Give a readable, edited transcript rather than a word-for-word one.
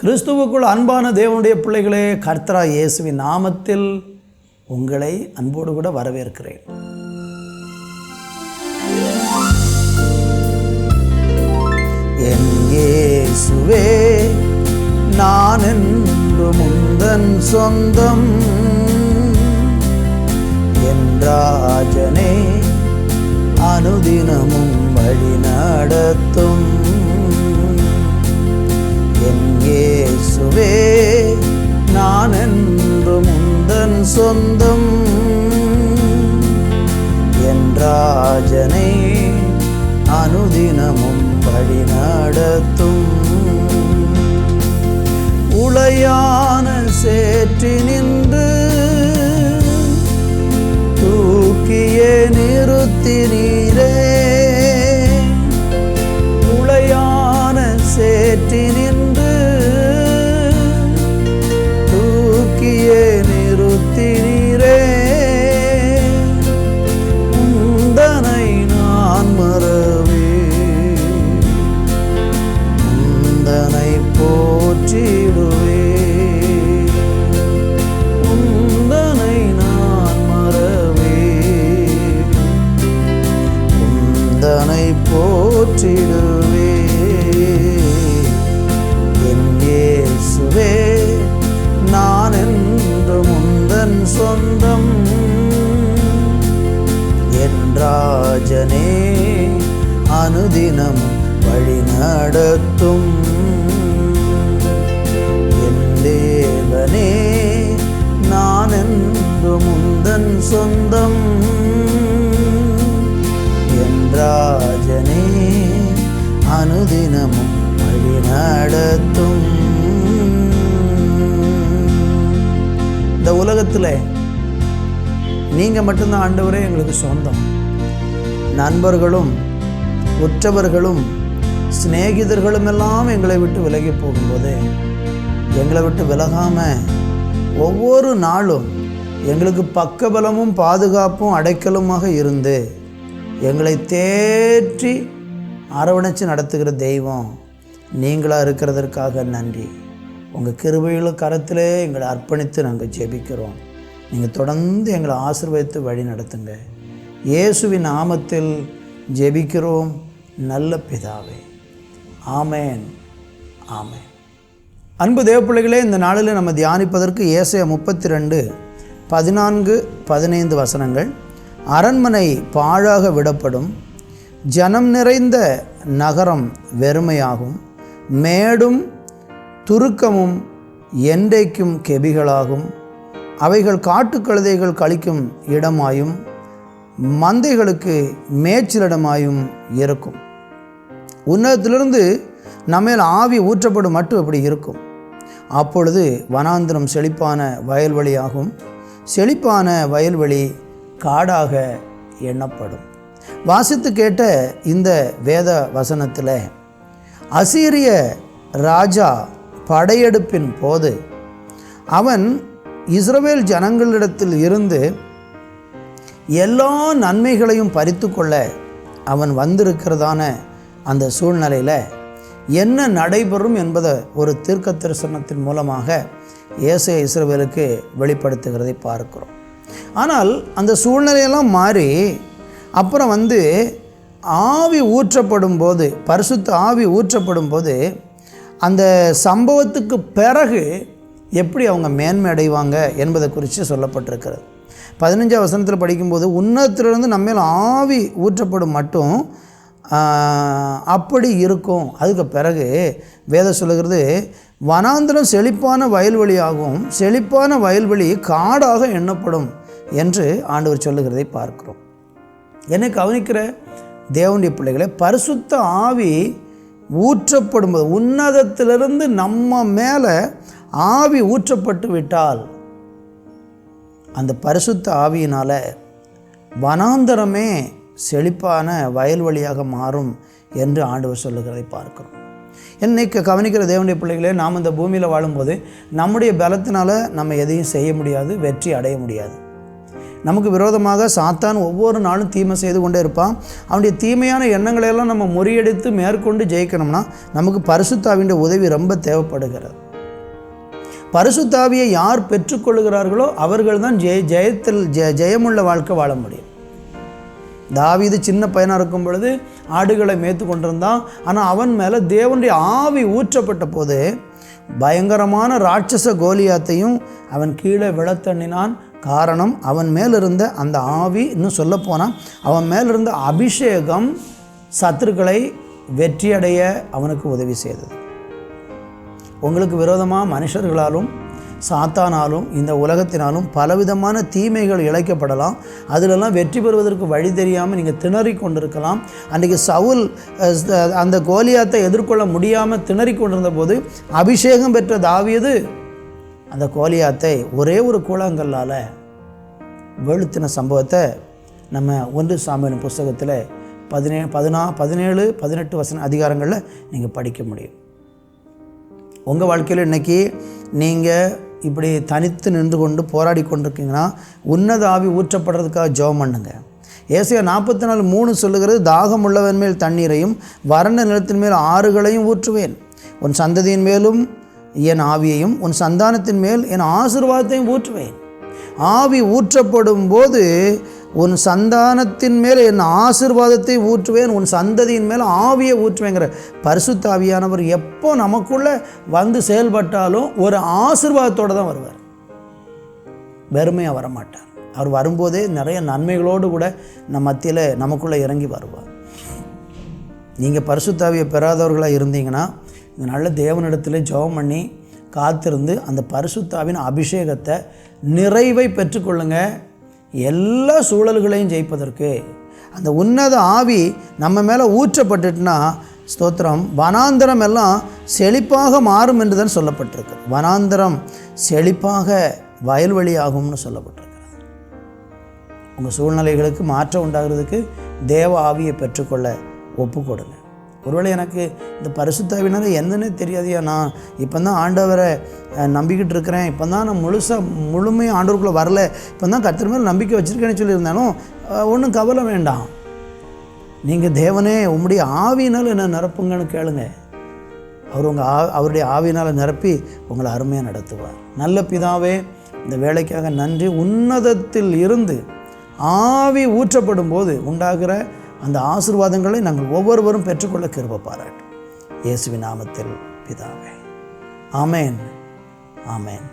கிறிஸ்துவுக்குள் அன்பான தேவனுடைய பிள்ளைகளே, கர்த்தராகிய இயேசுவின் நாமத்தில் உங்களை அன்போடு கூட வரவேற்கிறேன். என் இயேசுவே, நான் என்று முந்தன் சொந்தம், என் ராஜனே அனுதினமும் வழி நடத்தும். என் இயேசுவே, நான் என்று முந்தன் சொந்தம், என் ராஜனே அனுதினமும் வழி நடத்தும். உளையான சேற்றி நின்று தூக்கியே நிறுத்தினீரே, உளையான சேற்றி நின்று தூக்கியே நிறுத்தினீரே, உந்தனை நான் மறவே, உந்தனை போற்றிடுவே, உந்தனை நான் மறவே, உந்தனை போற்றிடுவே. என் இயேசுவே, நான் என்று முந்தன் சொந்தம், என் ராஜனே அனுதினம் வழி நடத்தும். என் தேவனே, நான் என்று முந்தன் சொந்தம், என் ராஜனே அனுதினமும் வழி நடத்தும். இந்த உலகத்தில் நீங்கள் மட்டும்தான் ஆண்டவரே எங்களுக்கு சொந்தம். நண்பர்களும் உற்றவர்களும் சிநேகிதர்களும் எல்லாம் எங்களை விட்டு விலகி போகும்போது, எங்களை விட்டு விலகாமல் ஒவ்வொரு நாளும் எங்களுக்கு பக்கபலமும் பாதுகாப்பும் அடைக்கலுமாக இருந்து எங்களை தேற்றி அரவணைச்சு நடத்துகிற தெய்வம் நீங்களாக இருக்கிறதற்காக நன்றி. உங்கள் கிருபையுள்ள கரத்திலே எங்களை அர்ப்பணித்து நாங்கள் ஜெபிக்கிறோம். நீங்கள் தொடர்ந்து எங்களை ஆசீர்வதித்து வழி நடத்துங்க. இயேசுவின் நாமத்தில் ஜெபிக்கிறோம் நல்ல பிதாவே, ஆமேன், ஆமேன். அன்பு தேவப்பிள்ளைகளே, இந்த நாளில் நம்ம தியானிப்பதற்கு ஏசாயா 32:14-15 வசனங்கள். அரண்மனை பாழாக விடப்படும், ஜனம் நிறைந்த நகரம் வெறுமையாகும், மேடும் துருக்கமும் என்றைக்கும் கெபிகளாகும், அவைகள் காட்டுக்கழுதைகள் கழிக்கும் இடமாயும் மந்தைகளுக்கு மேய்ச்சலிடமாயும் இருக்கும். உன்னதத்திலிருந்து நம்மேல் ஆவி ஊற்றப்படும் மட்டும் அப்படி இருக்கும். அப்பொழுது வனாந்திரம் செழிப்பான வயல்வெளியாகும், செழிப்பான வயல்வெளி காடாக எண்ணப்படும். வாசித்து கேட்ட இந்த வேத வசனத்தில் அசீரிய ராஜா படையெடுப்பின் போது அவன் இஸ்ரவேல் ஜனங்களிடத்தில் இருந்து எல்லா நன்மைகளையும் பறித்து கொள்ள அவன் வந்திருக்கிறதான அந்த சூழ்நிலையில் என்ன நடைபெறும் என்பதை ஒரு தீர்க்க தரிசனத்தின் மூலமாக ஏசாயா இஸ்ரவேலுக்கு வெளிப்படுத்துகிறதை பார்க்கிறோம். ஆனால் அந்த சூழ்நிலையெல்லாம் மாறி அப்புறம் ஆவி ஊற்றப்படும் போது, பரிசுத்த ஆவி ஊற்றப்படும் போது, அந்த சம்பவத்துக்கு பிறகு எப்படி அவங்க மேன்மை அடைவாங்க என்பதை குறித்து சொல்லப்பட்டிருக்கிறது. 15 வசனத்தில் படிக்கும்போது, உன்னதத்திலிருந்து நம்மேல் ஆவி ஊற்றப்படும் மட்டும் அப்படி இருக்கும். அதுக்கு பிறகு வேதம் சொல்லுகிறது, வனாந்திரம் செழிப்பான வயல்வெளியாகும், செழிப்பான வயல்வெளி காடாக எண்ணப்படும் என்று ஆண்டவர் சொல்லுகிறதை பார்க்கிறோம். என்னை கவனிக்கிற தேவனுடைய பிள்ளைகளை, பரிசுத்த ஆவி ஊற்றப்படும்போது, உன்னதத்திலிருந்து நம்ம மேலே ஆவி ஊற்றப்பட்டு விட்டால் அந்த பரிசுத்த ஆவியினால் வனாந்தரமே செழிப்பான வயல்வெளியாக மாறும் என்று ஆண்டவர் சொல்லுகிறதை பார்க்கிறோம். என்னைக்கு கவனிக்கிற தேவனுடைய பிள்ளைகளே, நாம் இந்த பூமியில் வாழும்போது நம்முடைய பலத்தினால் நம்ம எதையும் செய்ய முடியாது, வெற்றி அடைய முடியாது. நமக்கு விரோதமாக சாத்தான் ஒவ்வொரு நாளும் தீமை செய்து கொண்டே இருப்பான். அவனுடைய தீமையான எண்ணங்களையெல்லாம் நம்ம முறியடித்து மேற்கொண்டு ஜெயிக்கணும்னா நமக்கு பரிசுத்த ஆவியின் உதவி ரொம்ப தேவைப்படுகிறது. பரிசுத்த ஆவியை யார் பெற்றுக்கொள்கிறார்களோ அவர்கள் தான் ஜெயமுள்ள வாழ்க்கை வாழ முடியும். தாவீது சின்ன பையனாக இருக்கும் பொழுது ஆடுகளை மேய்த்து கொண்டிருந்தான். ஆனால் அவன் மேலே தேவனுடைய ஆவி ஊற்றப்பட்ட போது பயங்கரமான ராட்சச கோலியாத்தையும் அவன் கீழே விழத்தண்ணினான். காரணம், அவன் மேலிருந்த அந்த ஆவி, இன்னும் சொல்லப்போனால் அவன் மேலிருந்த அபிஷேகம் சத்துருக்களை வெற்றியடைய அவனுக்கு உதவி செய்தது. உங்களுக்கு விரோதமாக மனுஷர்களாலும் சாத்தானாலும் இந்த உலகத்தினாலும் பலவிதமான தீமைகள் இழைக்கப்படலாம். அதிலெல்லாம் வெற்றி பெறுவதற்கு வழி தெரியாமல் நீங்கள் திணறி கொண்டிருக்கலாம். அன்றைக்கி சவுல் அந்த கோலியாத்தை எதிர்கொள்ள முடியாமல் திணறி கொண்டிருந்த போது அபிஷேகம் பெற்ற தாவீது அந்த கோலியாத்தை ஒரே ஒரு கூழாங்கல்லால் வெளுத்தின சம்பவத்தை நம்ம 1 சாமுவேல் புஸ்தகத்தில் 17, 18 அதிகாரங்களில் நீங்கள் படிக்க முடியும். உங்கள் வாழ்க்கையில் இன்றைக்கி நீங்கள் இப்படி தனித்து நின்று கொண்டு போராடி கொண்டிருக்கீங்கன்னா உன்னத ஆவி ஊற்றப்படுறதுக்காக ஜெபம் பண்ணுங்க. ஏசாயா 44:3 சொல்லுகிறது, தாகம் உள்ளவன் மேல் தண்ணீரையும் வறண்ட நிலத்தின் மேல் ஆறுகளையும் ஊற்றுவேன். உன் சந்ததியின் மேலும் என் ஆவியையும் உன் சந்தானத்தின் மேல் என் ஆசீர்வாதத்தையும் ஊற்றுவேன். ஆவி ஊற்றப்படும் போது உன் சந்தானத்தின் மேல் என் ஆசீர்வாதத்தை ஊற்றுவேன், உன் சந்ததியின் மேல் ஆவியை ஊற்றுவேங்கிற பரிசுத்த ஆவியானவர் எப்போ நமக்குள்ளே வந்து செயல்பட்டாலும் ஒரு ஆசீர்வாதத்தோடு தான் வருவார். வெறுமையாக வரமாட்டார். அவர் வரும்போதே நிறைய நன்மைகளோடு கூட நம்ம மத்தியில் நமக்குள்ளே இறங்கி வருவார். நீங்கள் பரிசுத்த ஆவியை பெறாதவர்களாக இருந்தீங்கன்னா இந்த நல்ல தேவனிடத்தில் ஜெபம் பண்ணி காத்திருந்து அந்த பரிசுத்த ஆவியின் அபிஷேகத்தை நிறைவை பெற்றுக்கொள்ளுங்க. எல்லா சூழல்களையும் ஜெயிப்பதற்கு அந்த உன்னத ஆவி நம்ம மேலே ஊற்றப்பட்டுட்டுனா ஸ்தோத்திரம், வனாந்தரம் எல்லாம் செழிப்பாக மாறும் என்று தான் சொல்லப்பட்டிருக்கு. வனாந்தரம் செழிப்பாக வயல்வெளி ஆகும்னு சொல்லப்பட்டிருக்கிறது. உங்கள் சூழ்நிலைகளுக்கு மாற்றம் உண்டாகிறதுக்கு தேவ ஆவியை பெற்றுக்கொள்ள ஒப்பு கொடுங்க. ஒருவேளை எனக்கு இந்த பரிசுத்தாவினால என்னன்னே தெரியாதையா, நான் இப்போ தான் ஆண்டவரை நம்பிக்கிட்டு இருக்கிறேன், இப்போ தான் நான் முழுமையாக ஆண்டவருக்குள்ளே வரல, இப்போ தான் கர்த்தர் மேலே நம்பிக்கை வச்சுருக்கேன்னு சொல்லியிருந்தாலும் ஒன்றும் கவலை வேண்டாம். நீங்கள் தேவனே உம்முடைய ஆவியினால் என்ன நிரப்புங்கன்னு கேளுங்க. அவர் அவருடைய ஆவியினால் நிரப்பி உங்களை அருமையாக நடத்துவார். நல்ல பிதாவே, இந்த வேலைக்காக நன்றி. உன்னதத்தில் இருந்து ஆவி ஊற்றப்படும் போது உண்டாகிற அந்த ஆசீர்வாதங்களை நாங்கள் ஒவ்வொருவரும் பெற்றுக்கொள்ள கிருபை பாராட்டும். இயேசுவின் நாமத்தில் பிதாவே, ஆமேன், ஆமேன்.